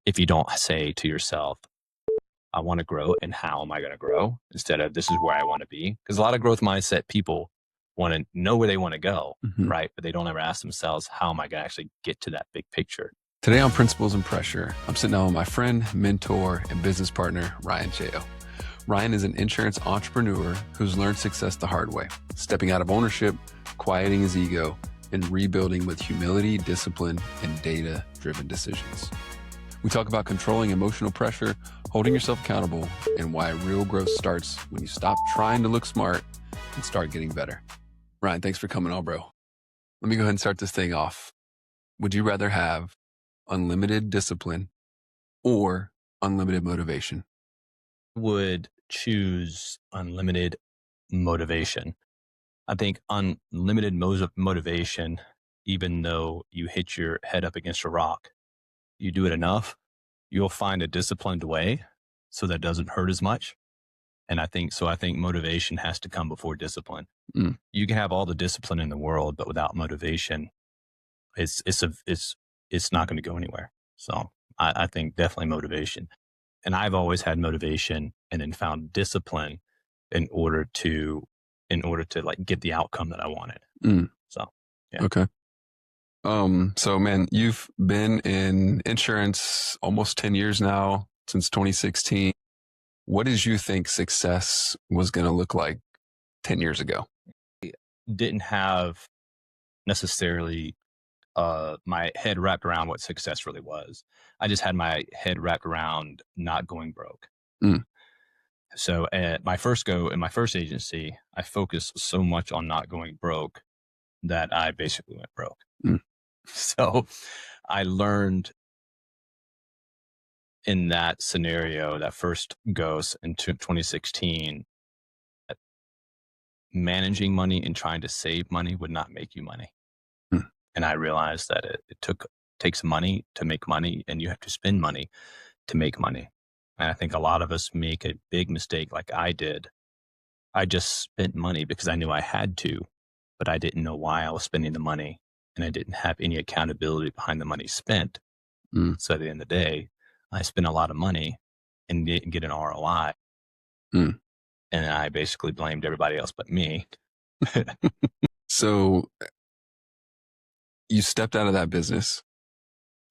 if you don't say to yourself, I want to grow, and how am I going to grow, instead of this is where I want to be. Because a lot of growth mindset people want to know where they want to go, right? But they don't ever ask themselves, how am I going to actually get to that big picture? Today on Principles and Pressure, I'm sitting down with my friend, mentor, and business partner, Ryan Chao. Ryan is an insurance entrepreneur who's learned success the hard way, stepping out of ownership, quieting his ego, and rebuilding with humility, discipline, and data-driven decisions. We talk about controlling emotional pressure, holding yourself accountable, and why real growth starts when you stop trying to look smart and start getting better. Ryan, thanks for coming on, bro. Let me go ahead and start this thing off. Would you rather have unlimited discipline or unlimited motivation? Would choose unlimited motivation. I think unlimited motivation, even though you hit your head up against a rock, you do it enough, you'll find a disciplined way so that doesn't hurt as much. And I think motivation has to come before discipline. You can have all the discipline in the world, but without motivation, it's not going to go anywhere. So I think definitely motivation. And I've always had motivation and then found discipline in order to like get the outcome that I wanted. So, yeah. Okay. So man, you've been in insurance almost 10 years now, since 2016. What did you think success was going to look like 10 years ago? Didn't have necessarily my head wrapped around what success really was. I just had my head wrapped around not going broke. So at my first in my first agency, I focused so much on not going broke that I basically went broke. So I learned in that scenario, that first go in 2016, that managing money and trying to save money would not make you money. And I realized that it takes money to make money, and you have to spend money to make money. And I think a lot of us make a big mistake like I did. I just spent money because I knew I had to, but I didn't know why I was spending the money, and I didn't have any accountability behind the money spent. So at the end of the day, I spent a lot of money and didn't get an ROI. And I basically blamed everybody else but me. So you stepped out of that business,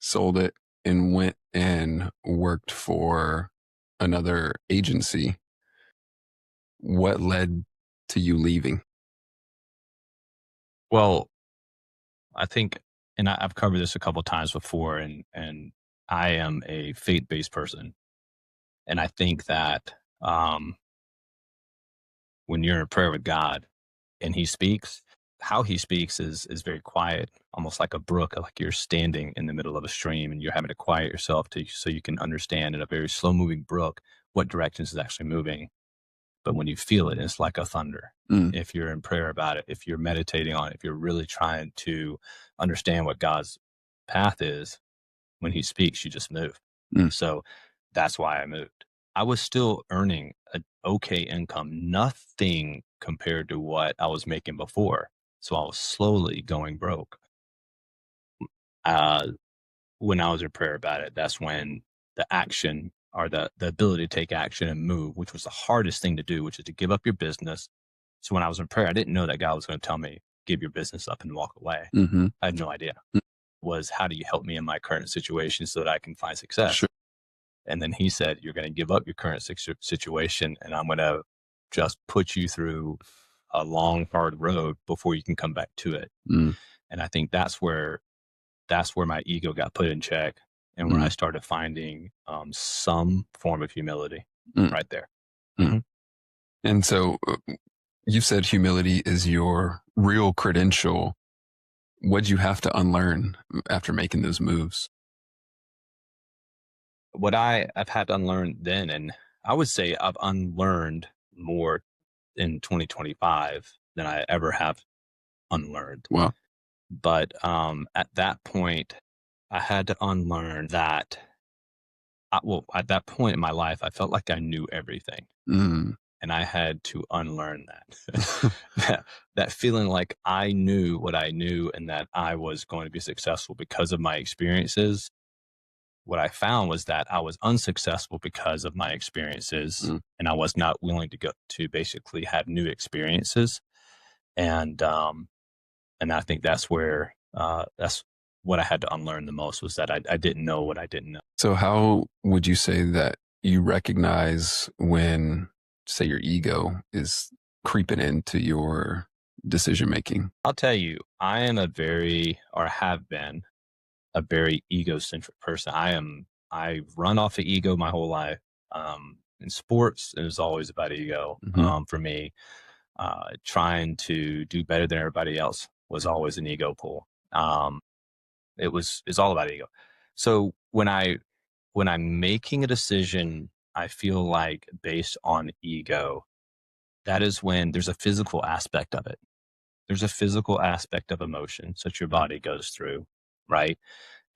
sold it, and went and worked for another agency. What led to you leaving? Well, I think, and I've covered this a couple of times before, and I am a faith-based person. And I think that when you're in prayer with God and he speaks, how he speaks is very quiet, almost like a brook, like you're standing in the middle of a stream and you're having to quiet yourself so you can understand in a very slow moving brook what directions is actually moving. But when you feel it, it's like a thunder. If you're in prayer about it, if you're meditating on it, if you're really trying to understand what God's path is, when he speaks, you just move. So that's why I moved. I was still earning an okay income, nothing compared to what I was making before. So I was slowly going broke. When I was in prayer about it, that's when the action, or the ability to take action and move, which was the hardest thing to do, which is to give up your business. So when I was in prayer, I didn't know that God was going to tell me, give your business up and walk away. I had no idea. Was, how do you help me in my current situation so that I can find success? Sure. And then he said, you're going to give up your current situation, and I'm going to just put you through a long, hard road before you can come back to it. And I think that's where my ego got put in check, and where I started finding some form of humility right there. And so you said humility is your real credential. What'd you have to unlearn after making those moves? What I've had to unlearn then, and I would say I've unlearned more in 2025 than I ever have unlearned. Wow. But at that point, I had to unlearn that. At that point in my life, I felt like I knew everything. And I had to unlearn that. that feeling like I knew what I knew and that I was going to be successful because of my experiences what I found was that I was unsuccessful because of my experiences, Mm. and I was not willing to go to basically have new experiences. And, and I think that's what I had to unlearn the most, was that I didn't know what I didn't know. So how would you say that you recognize when, say, your ego is creeping into your decision making? I'll tell you, I am or have been a very egocentric person. I've run off of ego my whole life. In sports, it was always about ego. Mm-hmm. For me, trying to do better than everybody else was always an ego pull. It's all about ego. So when I'm making a decision, I feel like based on ego, that is when there's a physical aspect of it. There's a physical aspect of emotions that your body goes through, right?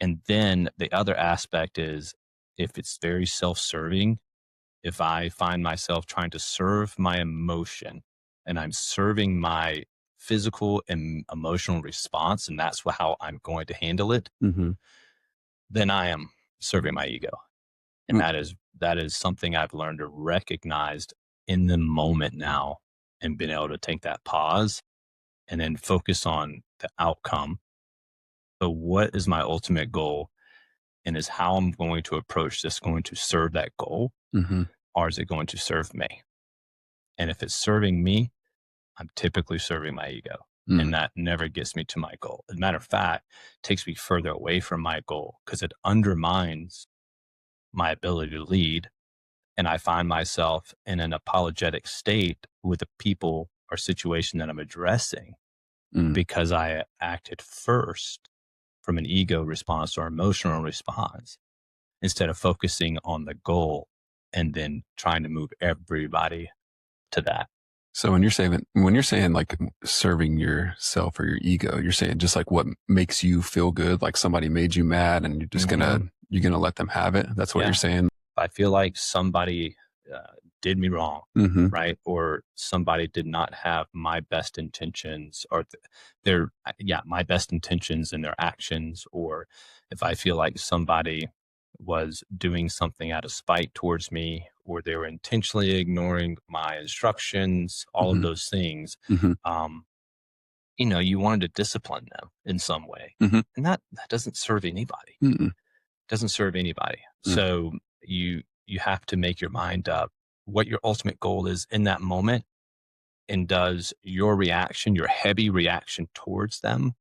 And then the other aspect is, if it's very self-serving, if I find myself trying to serve my emotion and I'm serving my physical and emotional response, and that's how I'm going to handle it, Mm-hmm. then I am serving my ego. And Mm. that is something I've learned to recognize in the moment now, and been able to take that pause and then focus on the outcome. So what is my ultimate goal? And is how I'm going to approach this going to serve that goal, Mm-hmm. or is it going to serve me? And if it's serving me, I'm typically serving my ego. Mm. And that never gets me to my goal. As a matter of fact, it takes me further away from my goal, because it undermines my ability to lead. And I find myself in an apologetic state with the people or situation that I'm addressing, Mm. because I acted first from an ego response or emotional response, instead of focusing on the goal and then trying to move everybody to that. So when you're saying like serving yourself or your ego, you're saying just like what makes you feel good, like somebody made you mad and you're gonna let them have it. That's what Yeah. you're saying. I feel like somebody did me wrong, Mm-hmm. right? Or somebody did not have my best intentions, or my best intentions in their actions. Or if I feel like somebody was doing something out of spite towards me, or they were intentionally ignoring my instructions, all of Mm-hmm. those things, Mm-hmm. um, you wanted to discipline them in some way. Mm-hmm. And that doesn't serve anybody. Mm-hmm. Doesn't serve anybody. Mm. So you have to make your mind up what your ultimate goal is in that moment. And does your reaction, your heavy reaction towards them,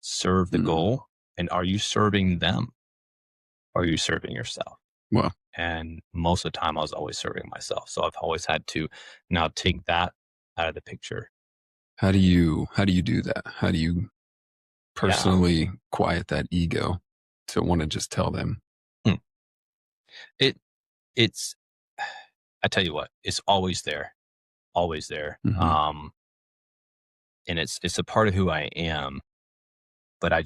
serve the Mm. goal? And are you serving them, or are you serving yourself? Well, And most of the time I was always serving myself. So I've always had to now take that out of the picture. how do you do that? How do you Yeah. personally quiet that ego to want to just tell them? Hmm. It it's I tell you what, it's always there. Always there. Mm-hmm. And it's a part of who I am, but I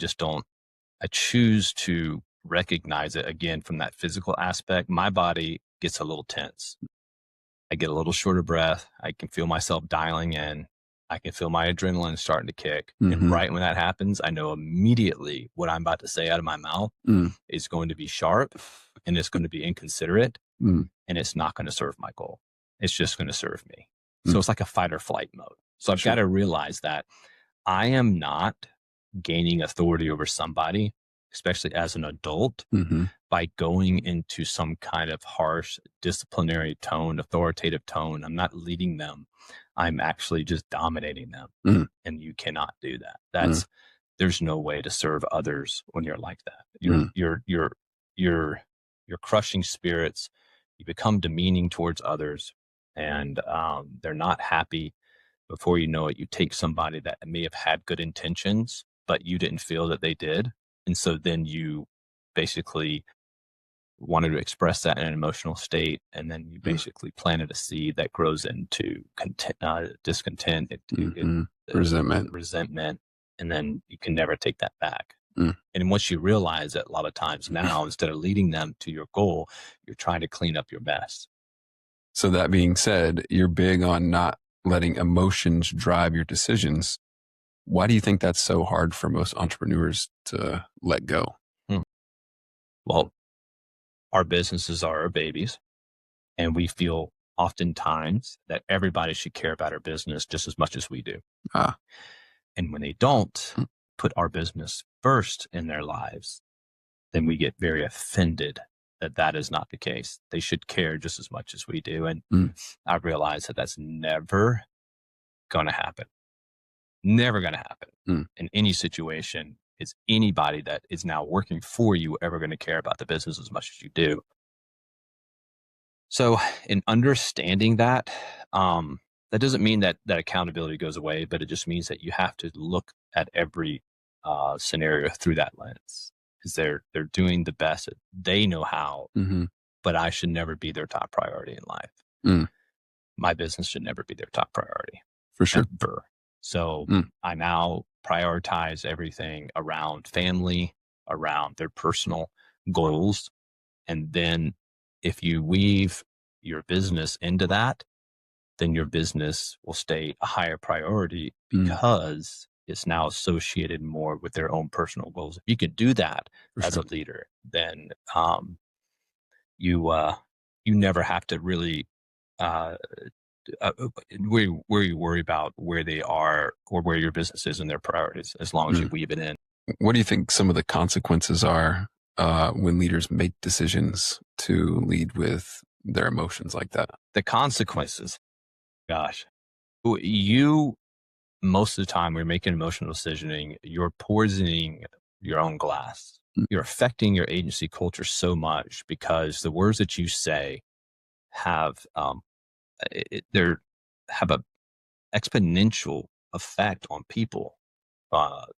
choose to recognize it again from that physical aspect. My body gets a little tense. I get a little short of breath. I can feel myself dialing in. I can feel my adrenaline starting to kick. And Mm-hmm. right when that happens, I know immediately what I'm about to say out of my mouth Mm. is going to be sharp, and it's going to be inconsiderate, Mm. and it's not going to serve my goal. It's just going to serve me. Mm. So it's like a fight or flight mode. So I've Sure. got to realize that I am not gaining authority over somebody, especially as an adult, Mm-hmm. by going into some kind of harsh disciplinary tone, authoritative tone. I'm not leading them. I'm actually just dominating them. Mm. And you cannot do that. Mm. There's no way to serve others when you're like that. Mm. You're crushing spirits. You become demeaning towards others, and they're not happy. Before you know it, you take somebody that may have had good intentions, but you didn't feel that they did. And so then you basically wanted to express that in an emotional state. And then you Mm. basically planted a seed that grows into discontent, Mm-hmm. Resentment. resentment. And then you can never take that back. Mm. And once you realize that, a lot of times now, instead of leading them to your goal, you're trying to clean up your mess. So that being said, you're big on not letting emotions drive your decisions. Why do you think that's so hard for most entrepreneurs to let go? Well, our businesses are our babies, and we feel oftentimes that everybody should care about our business just as much as we do. Ah. And when they don't put our business first in their lives, then we get very offended that that is not the case. They should care just as much as we do. And I realize that that's never going to happen. Never going to happen in any situation. Is anybody that is now working for you ever going to care about the business as much as you do? So in understanding that, that doesn't mean that accountability goes away, but it just means that you have to look at every scenario through that lens, because they're doing the best that they know how, but I should never be their top priority in life. My business should never be their top priority. For sure. Ever. So I now prioritize everything around family, around their personal goals. And then if you weave your business into that, then your business will stay a higher priority because it's now associated more with their own personal goals. If you could do that as a leader, then you never have to really where you worry about where they are or where your business is in their priorities, as long as you weave it in. What do you think some of the consequences are when leaders make decisions to lead with their emotions like that? The consequences, gosh, you, most of the time when you're making emotional decisioning, you're poisoning your own glass. You're affecting your agency culture so much because the words that you say have have a exponential effect on people.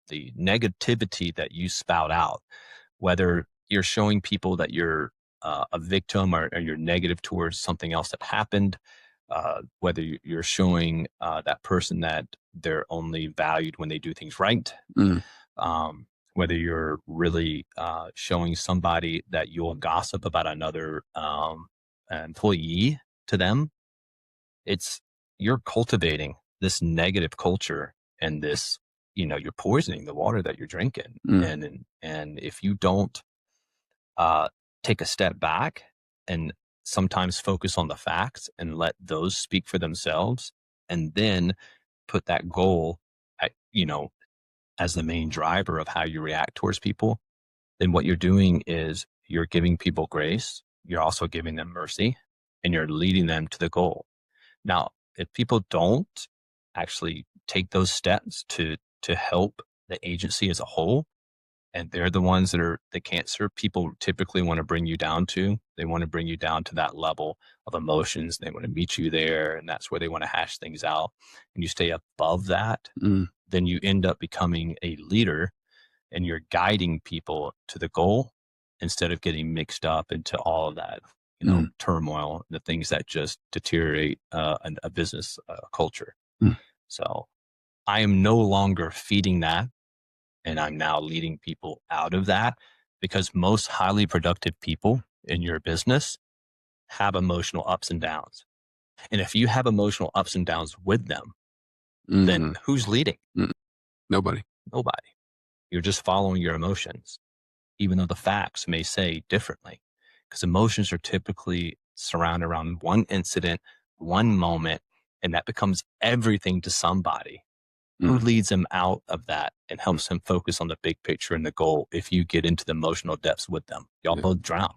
The negativity that you spout out, whether you're showing people that you're a victim or you're negative towards something else that happened, whether you're showing that person that they're only valued when they do things right, whether you're really showing somebody that you'll gossip about another employee to them, you're cultivating this negative culture and this, you're poisoning the water that you're drinking. And if you don't take a step back and sometimes focus on the facts and let those speak for themselves, and then put that goal as the main driver of how you react towards people, then what you're doing is you're giving people grace. You're also giving them mercy, and you're leading them to the goal. Now, if people don't actually take those steps to help the agency as a whole, and they're the ones that cancer people typically want to bring you down to. They want to bring you down to that level of emotions. They want to meet you there, and that's where they want to hash things out. And you stay above that, then you end up becoming a leader, and you're guiding people to the goal instead of getting mixed up into all of that, turmoil, the things that just deteriorate a business culture. So I am no longer feeding that. And I'm now leading people out of that, because most highly productive people in your business have emotional ups and downs. And if you have emotional ups and downs with them, then who's leading? Nobody. You're just following your emotions, even though the facts may say differently, because emotions are typically surrounded around one incident, one moment, and that becomes everything to somebody. Who leads them out of that and helps them focus on the big picture and the goal? If you get into the emotional depths with them, y'all both drown.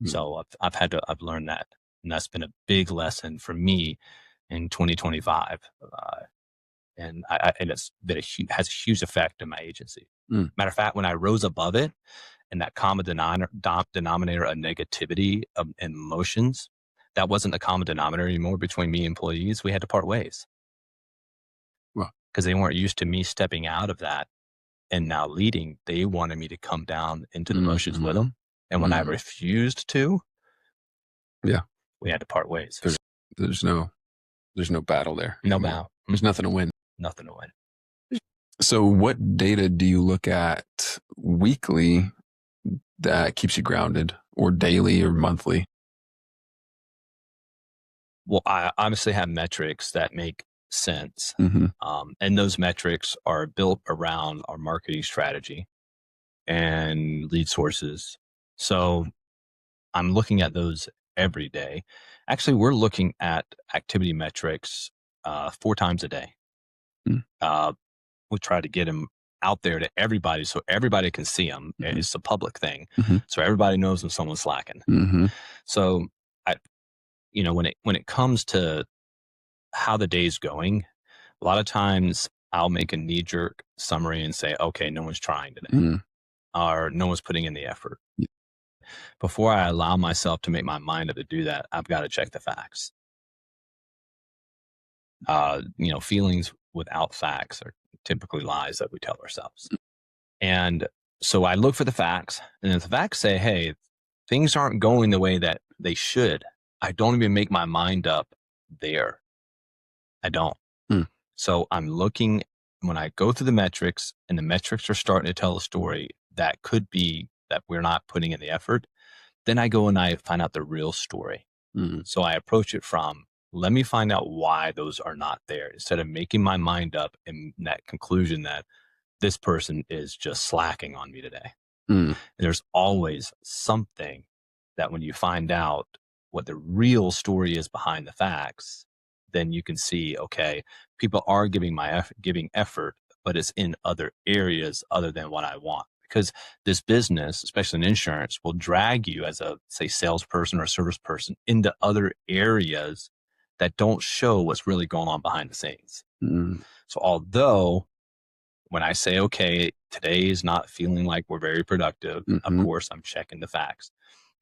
So I've learned that, and that's been a big lesson for me in 2025. And it's been has a huge effect on my agency. Matter of fact, when I rose above it, and that common denominator of negativity and emotions, that wasn't the common denominator anymore between me and employees. We had to part ways. Because they weren't used to me stepping out of that and now leading. They wanted me to come down into the emotions with them. And when I refused to, we had to part ways. There's no battle there. No battle. There's nothing to win. Nothing to win. So what data do you look at weekly that keeps you grounded, or daily or monthly? Well, I honestly have metrics that make sense. And those metrics are built around our marketing strategy and lead sources. So I'm looking at those every day. Actually, we're looking at activity metrics 4 times a day. Mm. We try to get them out there to everybody so everybody can see them. Mhm. It's a public thing. Mhm. So everybody knows when someone's slacking. Mhm. So I, when it comes to how the day's going, a lot of times I'll make a knee jerk summary and say, okay, no one's trying today Mm. or no one's putting in the effort. Y Before I allow myself to make my mind up to do that, I've got to check the facts. Feelings without facts are typically lies that we tell ourselves. And so I look for the facts, and if the facts say, hey, things aren't going the way that they should, I don't even make my mind up there. I don't. Mm. So I'm looking when I go through the metrics and the metrics are starting to tell a story that could be that we're not putting in the effort, then I go and I find out the real story. Mhm. So I approach it from, let me find out why those are not there instead of making my mind up in that conclusion that this person is just slacking on me today. Mm. There's always something that when you find out what the real story is behind the facts, then you can see, okay, people are giving effort, but it's in other areas other than what I want. Because this business, especially in insurance, will drag you as a, say, salesperson or service person into other areas that don't show what's really going on behind the scenes. Mm. So although when I say, okay, today is not feeling like we're very productive, of Mhm. course, I'm checking the facts.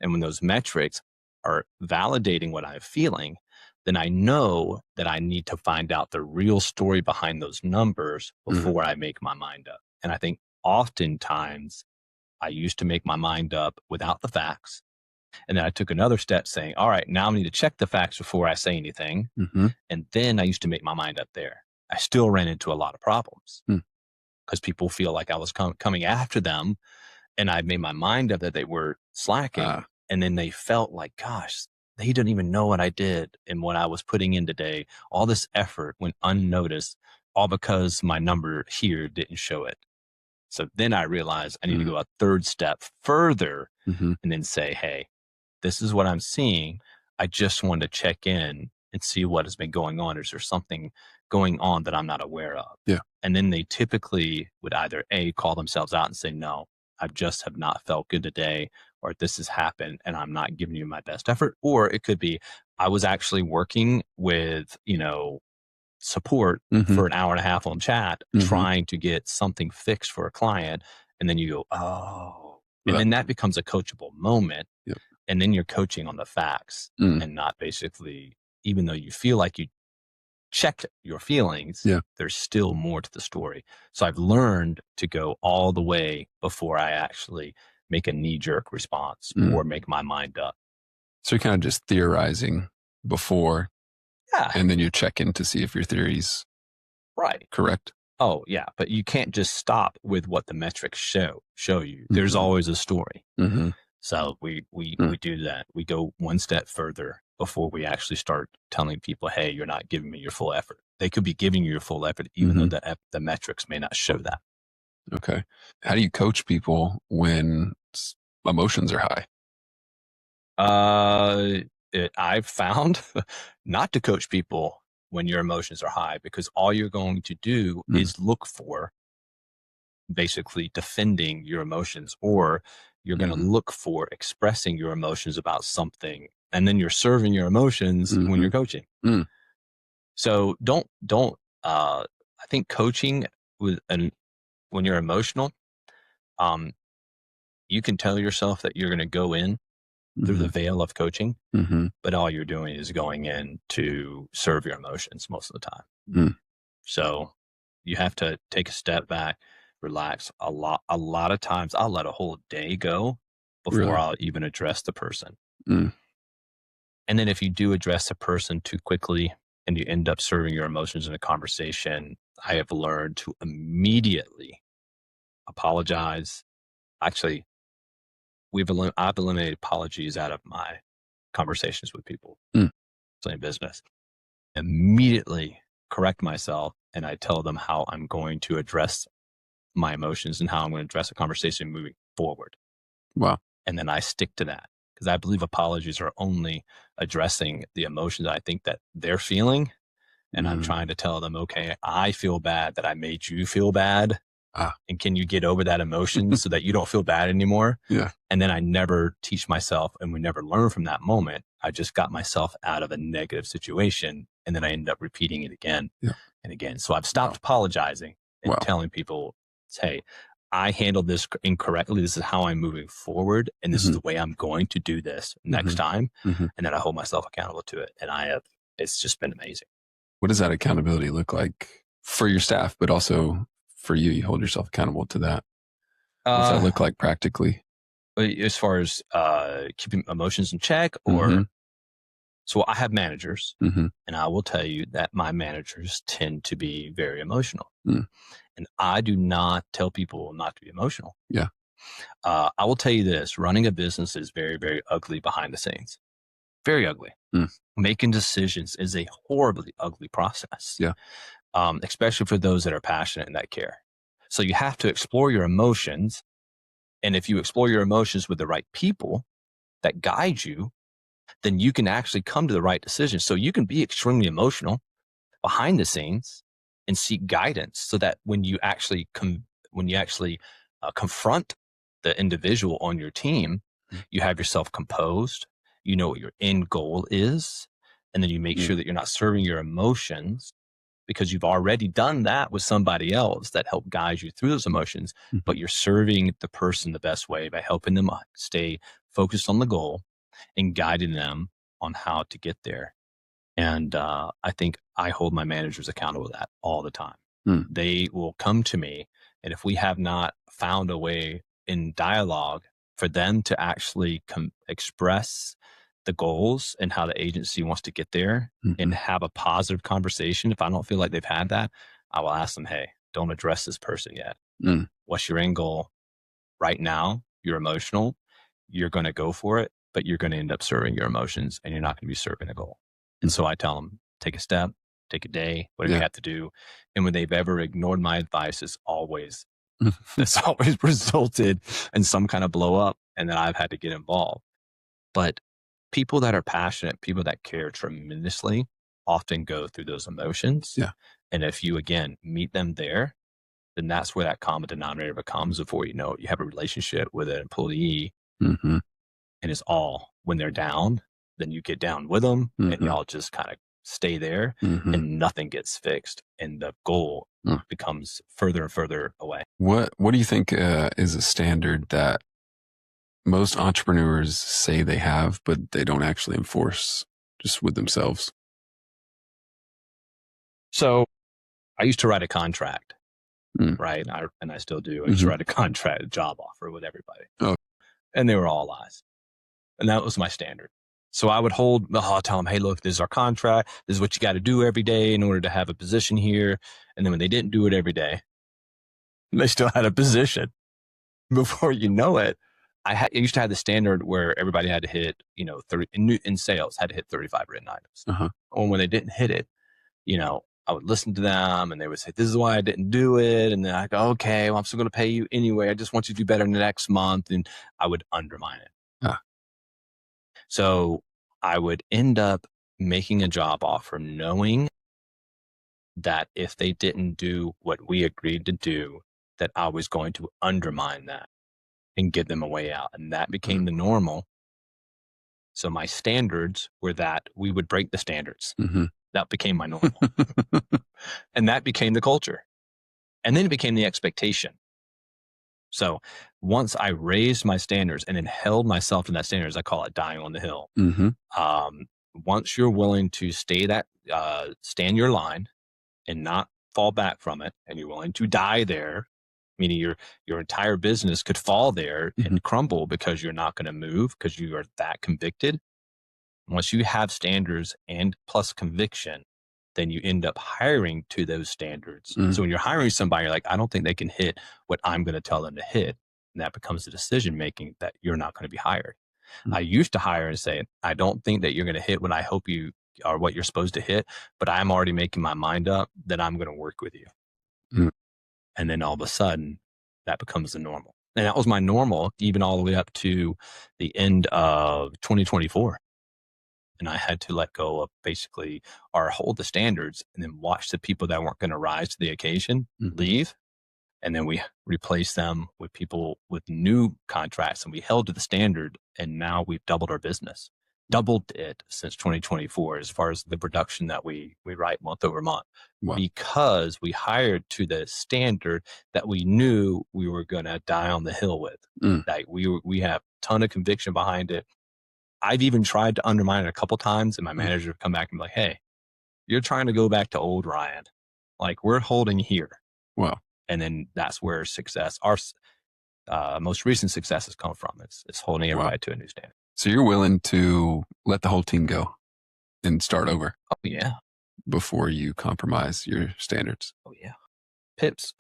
And when those metrics are validating what I'm feeling, then I know that I need to find out the real story behind those numbers Mm. before I make my mind up. And I think oftentimes I used to make my mind up without the facts. And then I took another step saying, all right, now I need to check the facts before I say anything. Mhm. And then I used to make my mind up there. I still ran into a lot of problems Mm. because people feel like I was coming after them, and I made my mind up that they were slacking, Ah. and then they felt like, gosh, they didn't even know what I did and what I was putting in today. All this effort went unnoticed, all because my number here didn't show it. So then I realized I need to Mm. go a third step further Mhm. and then say, hey, this is what I'm seeing. I just wanted to check in and see what has been going on. Is there something going on that I'm not aware of? Yeah. And then they typically would either A, call themselves out and say, no, I just have not felt good today, or this has happened and I'm not giving you my best effort. Or it could be, I was actually working with, support Mhm. for an hour and a half on chat, Mhm. trying to get something fixed for a client. And then you go, oh, and That then that becomes a coachable moment, Yep. and then you're coaching on the facts Mm. and not basically, even though you feel like you checked your feelings, Yeah. there's still more to the story. So I've learned to go all the way before I actually make a knee jerk response Mm. or make my mind up. So you're kind of just theorizing before, Yeah, and then you check in to see if your theory's right. correct. Oh yeah, but you can't just stop with what the metrics show you. There's Mhm. always a story. Mhm. So we Mm. do that. We go one step further before we actually start telling people, "Hey, you're not giving me your full effort." They could be giving you your full effort, even though Mhm. the metrics may not show that. Okay. How do you coach people when emotions are high? Uh, I've found not to coach people when your emotions are high because all you're going to do Mm. is look for basically defending your emotions, or you're going to Mhm. look for expressing your emotions about something, and then you're serving your emotions when Mhm. you're coaching. Mm. So don't I think coaching with and when you're emotional, um you can tell yourself that you're going to go in through the Mhm. veil of coaching, Mhm. but all you're doing is going in to serve your emotions most of the time. Mm. So you have to take a step back, relax. A lot of times I'll let a whole day go before Really? I'll even address the person. Mm. And then if you do address a person too quickly and you end up serving your emotions in a conversation, I have learned to immediately apologize. Actually, I've eliminated apologies out of my conversations with people Mm. in business. Immediately correct myself, and I tell them how I'm going to address my emotions and how I'm going to address a conversation moving forward. Wow. And then I stick to that. because I believe apologies are only addressing the emotions I think that they're feeling. And I'm Mm. trying to tell them, okay, I feel bad that I made you feel bad. Ah. And can you get over that emotion so that you don't feel bad anymore? Yeah. And then I never teach myself, and we never learn from that moment. I just got myself out of a negative situation, and then I ended up repeating it again Yeah. and again. So I've Wow. stopped apologizing and Wow. telling people, hey, I handled this incorrectly. This is how I'm moving forward, and this is Mhm. the way I'm going to do this next Mhm. time. Mhm. And then I hold myself accountable to it. And it's just been amazing. What does that accountability look like for your staff, but also for you? You hold yourself accountable to that. What does that Uh, look like practically? as far as keeping emotions in check, Mhm. or so I have managers, Mhm. and I will tell you that my managers tend to be very emotional. Mm. And I do not tell people not to be emotional. Yeah. I will tell you this: running a business is very, very ugly behind the scenes. Very ugly. Mm. Making decisions is a horribly ugly process, Yeah. especially for those that are passionate and that care. So you have to explore your emotions. And if you explore your emotions with the right people that guide you, then you can actually come to the right decision. So you can be extremely emotional behind the scenes and seek guidance, so that when you actually confront the individual on your team, Mm. you have yourself composed, you know what your end goal is, and then you make Mm. sure that you're not serving your emotions, because you've already done that with somebody else that helped guide you through those emotions. Mhm. But you're serving the person the best way by helping them stay focused on the goal and guiding them on how to get there. And I think I hold my managers accountable to that all the time. Mm. They will come to me, and if we have not found a way in dialogue for them to actually express the goals and how the agency wants to get there and Mhm. have a positive conversation, if I don't feel like they've had that, I will ask them, hey, don't address this person yet. Mm. What's your end goal right now? You're emotional. You're going to go for it, but you're going to end up serving your emotions, and you're not going to be serving a goal. And Mm. so I tell them, take a step, take a day, whatever you Yeah. have to do. And when they've ever ignored my advice, it's always resulted in some kind of blow up, and then I've had to get involved. But people that are passionate, people that care tremendously, often go through those emotions. Yeah. And if you, again, meet them there, then that's where that common denominator becomes. Before you know it, you have a relationship with an employee, Mhm. and it's all when they're down, then you get down with them, and Mhm. y'all just kind of stay there, Mhm. and nothing gets fixed, and the goal Mm. becomes further and further away. What do you think is a standard that most entrepreneurs say they have, but they don't actually enforce just with themselves? So I used to write a contract, Mm. right? And I still do. I used to Mhm. write a contract, a job offer with everybody, Oh. and they were all lies. And that was my standard. So I would I'll tell them, hey, look, this is our contract. This is what you got to do every day in order to have a position here. And then when they didn't do it every day, they still had a position. Before you know it, I used to have the standard where everybody had to hit, 30 in sales, had to hit 35 written items. Uh-huh. And when they didn't hit it, I would listen to them, and they would say, this is why I didn't do it. And then I go, okay, well, I'm still going to pay you anyway. I just want you to do better in the next month. And I would undermine it. Ah. So I would end up making a job offer knowing that if they didn't do what we agreed to do, that I was going to undermine that and give them a way out. And that became Mm. the normal. So my standards were that we would break the standards. Mhm. That became my normal. And that became the culture. And then it became the expectation. So once I raised my standards and then held myself to that standards, I call it dying on the hill. Mhm. Um, Once you're willing to stand your line and not fall back from it, and you're willing to die there, meaning your entire business could fall there Mhm. and crumble because you're not going to move because you are that convicted. Once you have standards and plus conviction, then you end up hiring to those standards. Mm. So when you're hiring somebody, you're like, I don't think they can hit what I'm going to tell them to hit. And that becomes the decision making that you're not going to be hired. Mm. I used to hire and say, I don't think that you're going to hit what I hope you are, what you're supposed to hit, but I'm already making my mind up that I'm going to work with you. Mm. And then all of a sudden that becomes the normal. And that was my normal, even all the way up to the end of 2024. And I had to let go of basically or hold the standards and then watch the people that weren't going to rise to the occasion leave. And then we replaced them with people with new contracts, and we held to the standard. And now we've doubled our business, doubled it since 2024 as far as the production that we write month over month. Wow. Because we hired to the standard that we knew we were going to die on the hill with. Like we have a ton of conviction behind it. I've even tried to undermine it a couple times, and my manager would come back and be like, "Hey, you're trying to go back to old Ryan. Like, we're holding here." Wow. And then that's where success, our most recent success has come from. It's holding everybody to a new standard. So you're willing to let the whole team go and start over? Oh, yeah. Before you compromise your standards? Oh, yeah. PIPs,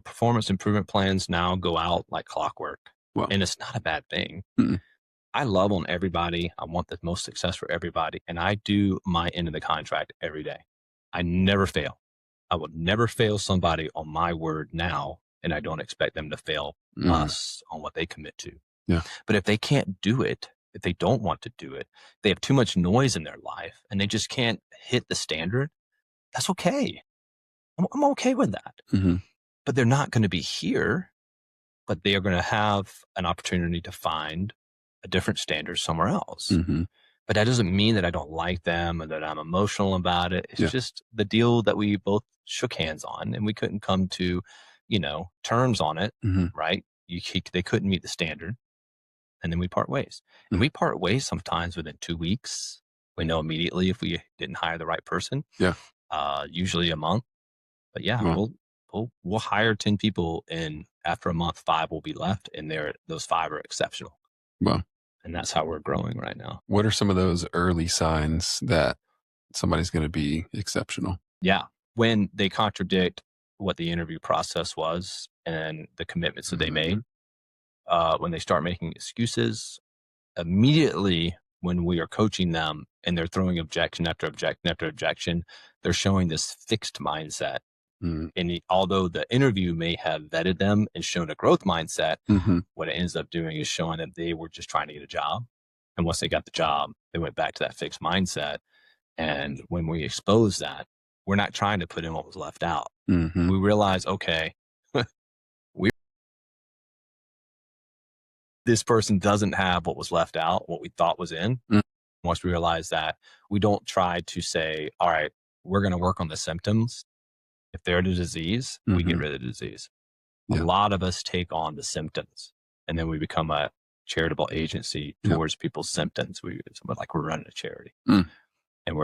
performance improvement plans now go out like clockwork. Wow. And it's not a bad thing. I love on everybody. I want the most success for everybody. And I do my end of the contract every day. I never fail. I will never fail somebody on my word now. And I don't expect them to fail us on what they commit to. Yeah. But if they can't do it, if they don't want to do it, they have too much noise in their life and they just can't hit the standard, that's okay. I'm okay with that. But they're not going to be here, but they are going to have an opportunity to find a different standard somewhere else. But that doesn't mean that I don't like them or that I'm emotional about it. It's just the deal that we both shook hands on, and we couldn't come to, terms on it, right? They couldn't meet the standard, and then we part ways. And we part ways sometimes within 2 weeks. We know immediately if we didn't hire the right person. Yeah. Usually a month. But yeah, we'll hire 10 people, and after a month, 5 will be left, and those 5 are exceptional. Wow. And that's how we're growing right now. What are some of those early signs that somebody's going to be exceptional? Yeah. When they contradict what the interview process was and the commitments that they made, when they start making excuses, immediately when we are coaching them and they're throwing objection after objection after objection, they're showing this fixed mindset. And although the interview may have vetted them and shown a growth mindset, what it ends up doing is showing that they were just trying to get a job. And once they got the job, they went back to that fixed mindset. And when we expose that, we're not trying to put in what was left out. We realize, okay, this person doesn't have what was left out, what we thought was in. Once we realize that, we don't try to say, all right, we're going to work on the symptoms. If they're the disease, we get rid of the disease. A lot of us take on the symptoms, and then we become a charitable agency towards people's symptoms. We're running a charity, and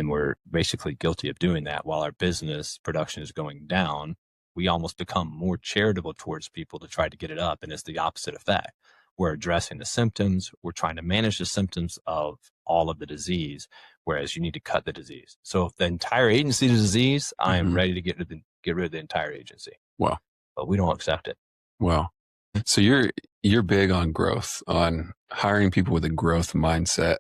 we're basically guilty of doing that. While our business production is going down, we almost become more charitable towards people to try to get it up, and it's the opposite effect. We're addressing the symptoms. We're trying to manage the symptoms of all of the disease, whereas you need to cut the disease. So if the entire agency is a disease, I am ready to get rid of the entire agency. Wow. But we don't accept it. Wow. So you're big on growth, on hiring people with a growth mindset.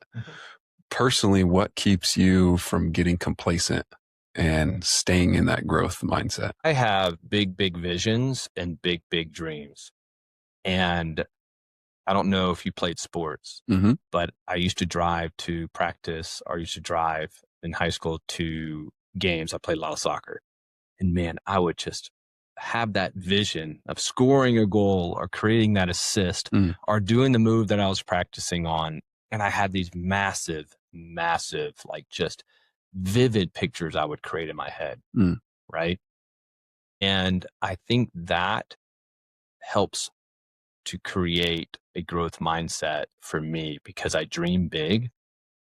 Personally, what keeps you from getting complacent and staying in that growth mindset? I have big, big visions and big, big dreams. And I don't know if you played sports, but I used to drive to practice, or I used to drive in high school to games. I played a lot of soccer. And man, I would just have that vision of scoring a goal or creating that assist or doing the move that I was practicing on. And I had these massive, like just vivid pictures I would create in my head. Right. And I think that helps to create a growth mindset for me, because I dream big.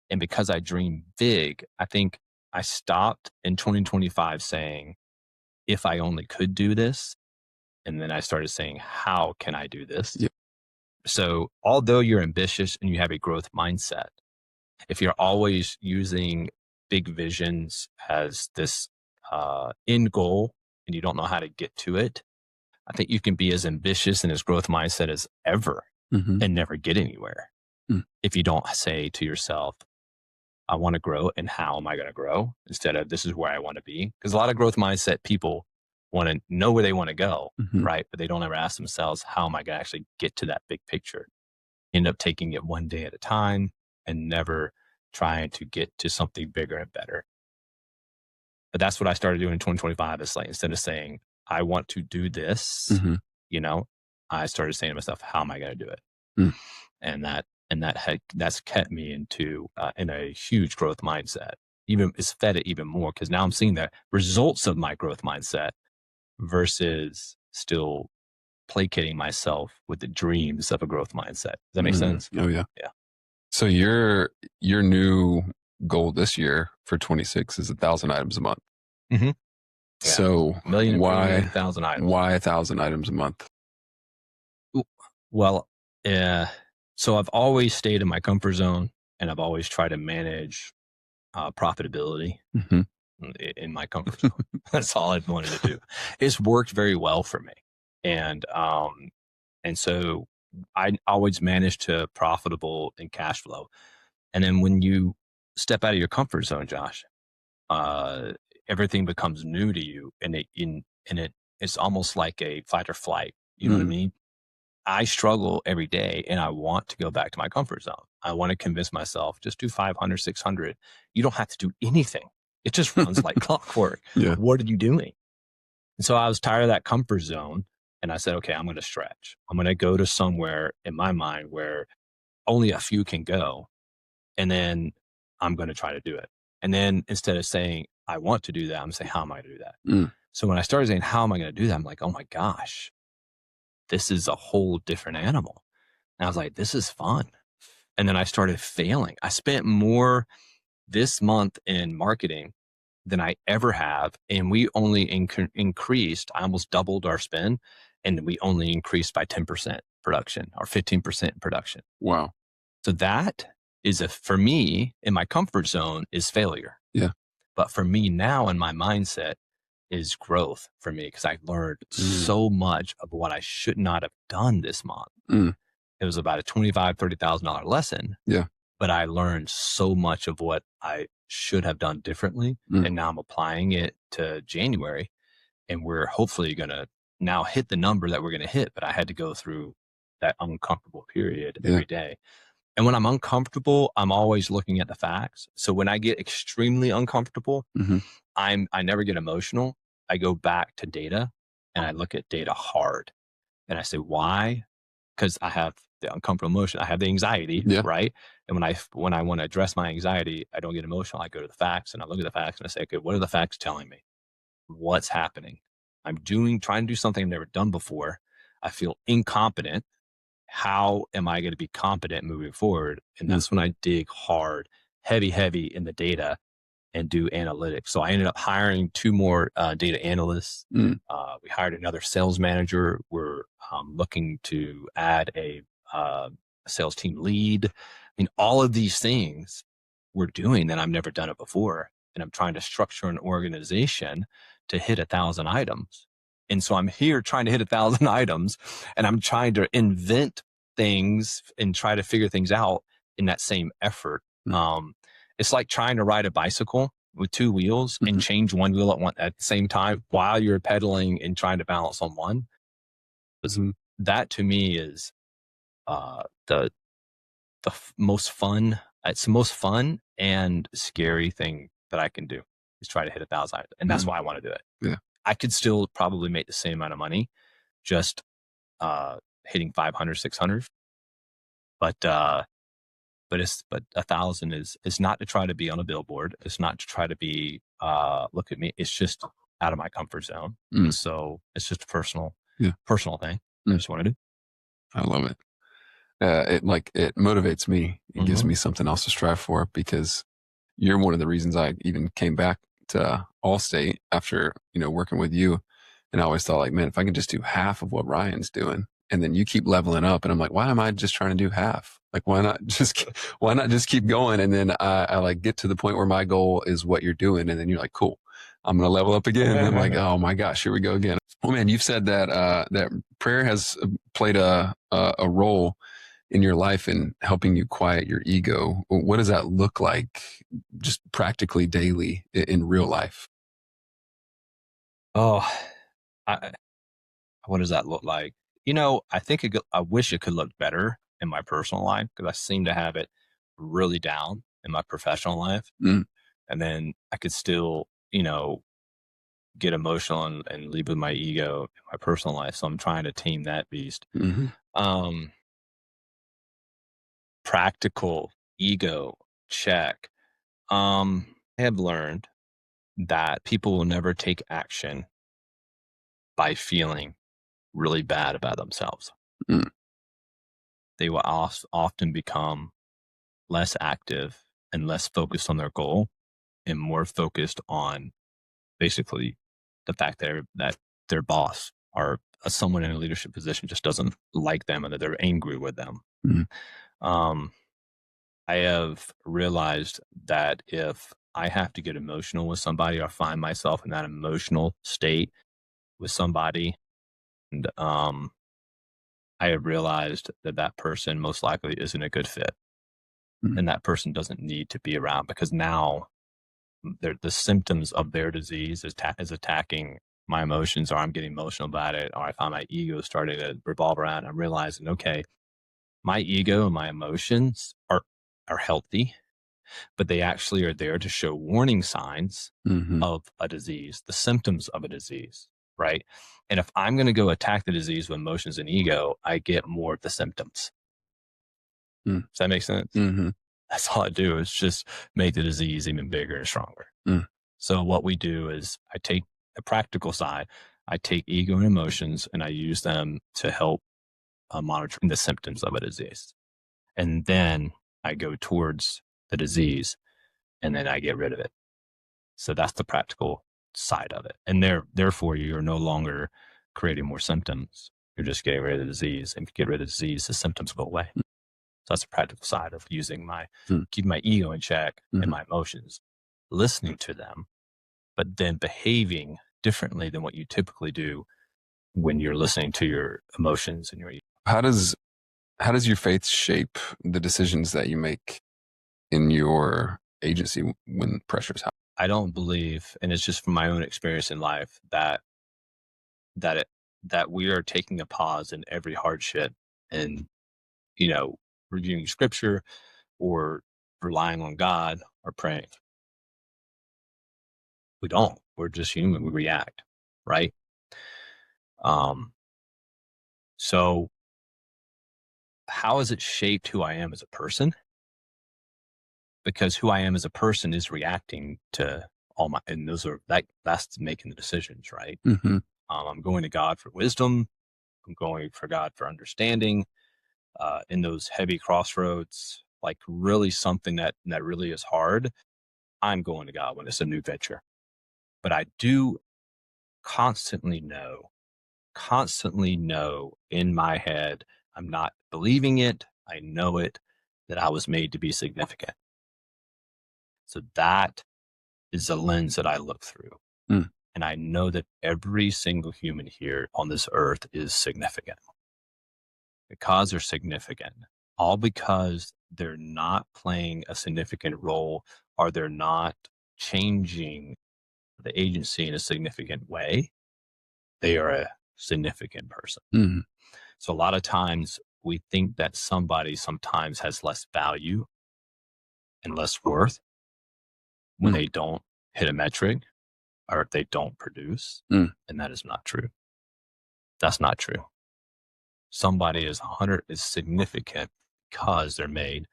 And because I dream big, I think I stopped in 2025 saying, if I only could do this. And then I started saying, how can I do this? So although you're ambitious and you have a growth mindset, if you're always using big visions as this end goal and you don't know how to get to it, I think you can be as ambitious in this growth mindset as ever and never get anywhere. If you don't say to yourself, I want to grow, and how am I going to grow, instead of this is where I want to be? Because a lot of growth mindset people want to know where they want to go, Mm-hmm. right? But they don't ever ask themselves, how am I going to actually get to that big picture? End up taking it one day at a time and never trying to get to something bigger and better. But that's what I started doing in 2025. Is like, instead of saying, I want to do this, Mm-hmm. I started saying to myself, how am I going to do it? Mm. That's kept me in a huge growth mindset. Even it's fed it even more, because now I'm seeing the results of my growth mindset versus still placating myself with the dreams of a growth mindset. Does that make sense? Oh yeah. Yeah. So your new goal this year for 26 is 1,000 items a month. Mm-hmm. Yeah. So Million why 1,000 items? Why 1,000 items a month? Well, so I've always stayed in my comfort zone, and I've always tried to manage profitability Mm-hmm. in my comfort zone. That's all I've wanted to do. It's worked very well for me. And so I always managed to profitable and cash flow. And then when you step out of your comfort zone, Josh, everything becomes new to you, and it's almost like a fight or flight. You know what I mean? I struggle every day, and I want to go back to my comfort zone. I want to convince myself, just do 500, 600. You don't have to do anything. It just runs like clockwork. Yeah. What are you doing? And so I was tired of that comfort zone, and I said, okay, I'm going to stretch. I'm going to go to somewhere in my mind where only a few can go, and then I'm going to try to do it. And then instead of saying, I want to do that, I'm saying, how am I going to do that? Mm. So when I started saying, how am I going to do that? I'm like, oh my gosh, this is a whole different animal. And I was like, this is fun. And then I started failing. I spent more this month in marketing than I ever have. And we only increased, I almost doubled our spend, and we only increased by 10% production or 15% production. Wow. So that is for me in my comfort zone is failure. Yeah. But for me now in my mindset is growth for me, because I learned so much of what I should not have done this month. It was about a $25,000, $30,000 lesson. Yeah. But I learned so much of what I should have done differently. And now I'm applying it to January, and we're hopefully going to now hit the number that we're going to hit. But I had to go through that uncomfortable period every day. And when I'm uncomfortable, I'm always looking at the facts. So when I get extremely uncomfortable, I never get emotional. I go back to data, and I look at data hard, and I say, why? Because I have the uncomfortable emotion. I have the anxiety, right? And when I want to address my anxiety, I don't get emotional. I go to the facts, and I look at the facts, and I say, okay, what are the facts telling me? What's happening? I'm trying to do something I've never done before. I feel incompetent. How am I going to be competent moving forward? And that's when I dig hard, heavy in the data, and do analytics. So I ended up hiring 2 more data analysts. We hired another sales manager. We're looking to add a sales team lead. I mean, all of these things we're doing that I've never done it before. And I'm trying to structure an organization to hit 1,000 items. And so I'm here trying to hit 1,000 items, and I'm trying to invent things and try to figure things out in that same effort. It's like trying to ride a bicycle with 2 wheels and change one wheel at the same time while you're pedaling and trying to balance on one. That to me is the most fun. It's the most fun and scary thing that I can do is try to hit 1,000 items. And that's why I want to do it. Yeah. I could still probably make the same amount of money just hitting 500, 600. But 1,000 is not to try to be on a billboard. It's not to try to be look at me. It's just out of my comfort zone. And so it's just a personal thing. I just want to do. I love it. It motivates me. It gives me something else to strive for, because you're one of the reasons I even came back to Allstate after, working with you. And I always thought, like, man, if I can just do half of what Ryan's doing, and then you keep leveling up, and I'm like, why am I just trying to do half? Like, why not just keep going? And then I like get to the point where my goal is what you're doing. And then you're like, cool, I'm going to level up again. And I'm like, oh my gosh, here we go again. Well, man, you've said that, that prayer has played a role in your life in helping you quiet your ego. What does that look like just practically daily in real life? Oh, I, what does that look like? I think I wish it could look better in my personal life because I seem to have it really down in my professional life. Mm. And then I could still, get emotional and lead with my ego in my personal life. So I'm trying to tame that beast. Mm-hmm. Um, Practical ego check. I have learned that people will never take action by feeling really bad about themselves. Mm. They will often become less active and less focused on their goal and more focused on basically the fact that their boss or someone in a leadership position just doesn't like them and that they're angry with them. Mm. Um, I have realized that if I have to get emotional with somebody or find myself in that emotional state with somebody, and I have realized that that person most likely isn't a good fit, Mm. and that person doesn't need to be around because now the symptoms of their disease is attacking my emotions, or I'm getting emotional about it, or I find my ego starting to revolve around. I'm realizing, okay, my ego and my emotions are healthy, but they actually are there to show warning signs Mm-hmm. of a disease, the symptoms of a disease, right? And if I'm going to go attack the disease with emotions and ego, I get more of the symptoms. Mm. Does that make sense? Mm-hmm. That's all I do is just make the disease even bigger and stronger. Mm. So what we do is I take the practical side, I take ego and emotions, and I use them to help monitoring the symptoms of a disease. And then I go towards the disease and then I get rid of it. So that's the practical side of it. And therefore, you're no longer creating more symptoms. You're just getting rid of the disease. And if you get rid of the disease, the symptoms go away. So that's the practical side of using keeping my ego in check and my emotions, listening to them, but then behaving differently than what you typically do when you're listening to your emotions and your ego. How does your faith shape the decisions that you make in your agency when pressure's high? I don't believe, and it's just from my own experience in life, that it that we are taking a pause in every hardship and reviewing scripture or relying on God or praying. We don't. We're just human. We react, right? Um, so how has it shaped who I am as a person? Because who I am as a person is reacting to all my, and that's making the decisions, right? Mm-hmm. I'm going to God for wisdom. I'm going for God for understanding. In those heavy crossroads, like really something that really is hard, I'm going to God when it's a new venture. But I do constantly know in my head, I'm not believing it. I know it, that I was made to be significant. So that is the lens that I look through. Mm. And I know that every single human here on this earth is significant because they're significant, all because they're not playing a significant role or they're not changing the agency in a significant way. They are a significant person. Mm-hmm. So a lot of times we think that somebody sometimes has less value and less worth when they don't hit a metric or if they don't produce. Mm. And that is not true. That's not true. Somebody is significant because they're made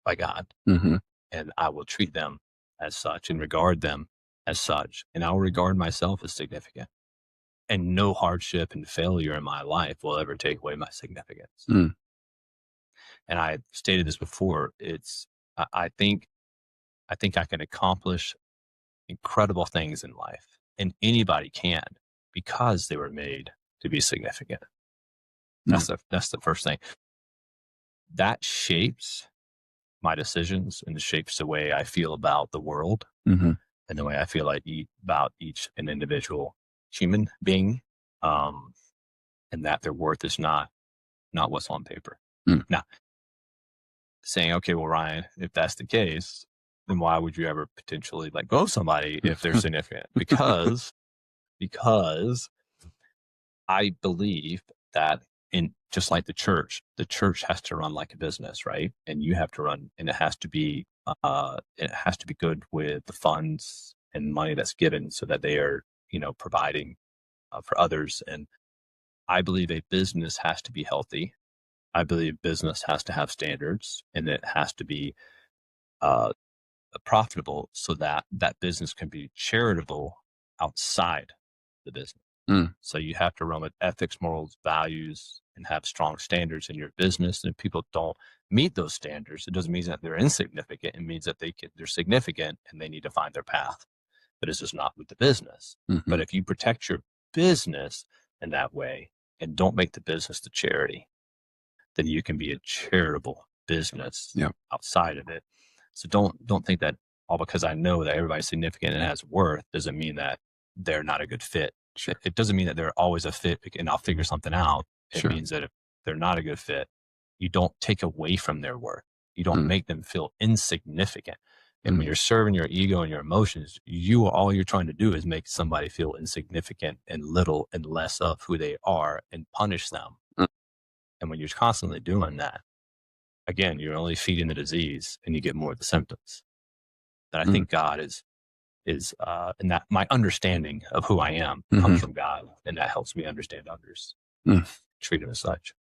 by God. Mm-hmm. And I will treat them as such and regard them as such. And I'll regard myself as significant. And no hardship and failure in my life will ever take away my significance. Mm. And I stated this before. I think I can accomplish incredible things in life, and anybody can because they were made to be significant. Mm. That's the first thing. That shapes my decisions and shapes the way I feel about the world Mm-hmm. and the way I feel about each an individual human being, and that their worth is not what's on paper. Mm. Now, saying, okay, well, Ryan, if that's the case, then why would you ever potentially let go of somebody if they're significant? Because I believe that in just like the church has to run like a business, right? And you have to run, and it has to be good with the funds and money that's given, so that they are, providing for others. And I believe a business has to be healthy. I believe business has to have standards, and it has to be uh, profitable, so that that business can be charitable outside the business. Mm, So you have to run with ethics, morals, values, and have strong standards in your business. And if people don't meet those standards, it doesn't mean that they're insignificant. It means that they're significant and they need to find their path. But it's just not with the business. hmm But if you protect your business in that way and don't make the business the charity, then you can be a charitable business Yeah. outside of it. So don't think that all because I know that everybody's significant and has worth doesn't mean that they're not a good fit. Sure. It doesn't mean that they're always a fit and I'll figure something out. It Sure. means that if they're not a good fit, you don't take away from their worth. You don't Mm, make them feel insignificant. And when mm, you're serving your ego and your emotions, all you're trying to do is make somebody feel insignificant and little and less of who they are and punish them. mm, And when you're constantly doing that, again, you're only feeding the disease and you get more of the symptoms. And I mm, think God and that my understanding of who I am comes hmm from God, and that helps me understand others, mm. treat them as such.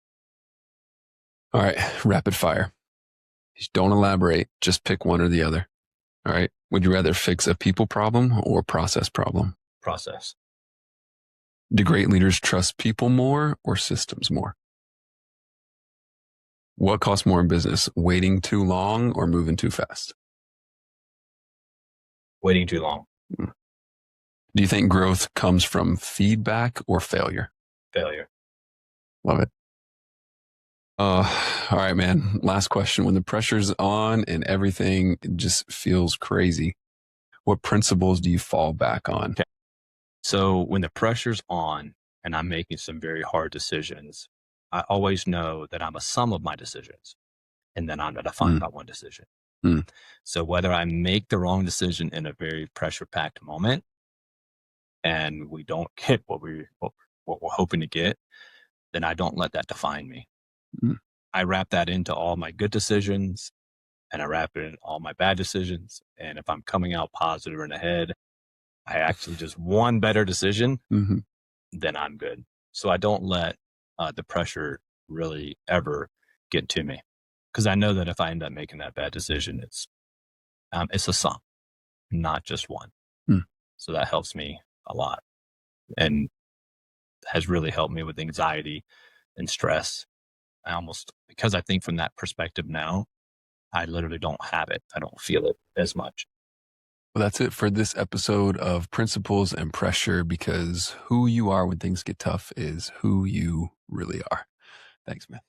All right. Rapid fire. Just don't elaborate. Just pick one or the other. All right. Would you rather fix a people problem or process problem? Process. Do great leaders trust people more or systems more? What costs more in business? Waiting too long or moving too fast? Waiting too long. Mm. Do you think growth comes from feedback or failure? Failure. Love it. All right, man. Last question. When the pressure's on and everything just feels crazy, what principles do you fall back on? Okay. So when the pressure's on and I'm making some very hard decisions, I always know that I'm a sum of my decisions, and then I'm not defined Mm, by one decision. mm, So whether I make the wrong decision in a very pressure packed moment and we don't get what we're hoping to get, then I don't let that define me. mm, I wrap that into all my good decisions, and I wrap it in all my bad decisions. And if I'm coming out positive in the head, I actually just one better decision, mhm, then I'm good. So I don't let the pressure really ever get to me, because I know that if I end up making that bad decision, it's a sum, not just one. mm. So that helps me a lot, and has really helped me with anxiety and stress. Because I think from that perspective now, I literally don't have it. I don't feel it as much. Well, that's it for this episode of Principles and Pressure, because who you are when things get tough is who you really are. Thanks, man.